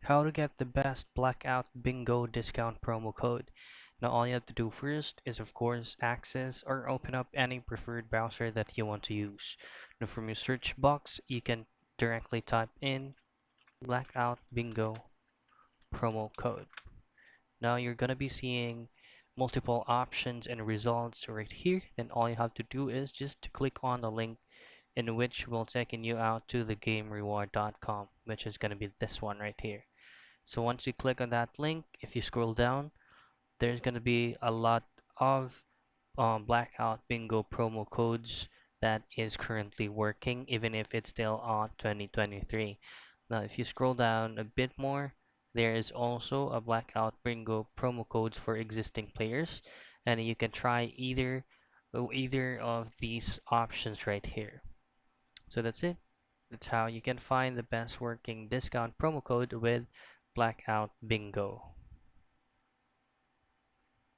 How to get the best Blackout Bingo discount promo code. Now all you have to do first is of course access or open up any preferred browser that you want to use. Now from your search box you can directly type in Blackout Bingo promo code. Now you're gonna be seeing multiple options and results right here. Then all you have to do is just to click on the link in which will taking you out to the gamereward.com, which is gonna be this one right here. So once you click on that link, if you scroll down, there's going to be a lot of Blackout Bingo promo codes that is currently working, even if it's still on 2023. Now, if you scroll down a bit more, there is also a Blackout Bingo promo codes for existing players, and you can try either of these options right here. So that's it. That's how you can find the best working discount promo code with Blackout Bingo.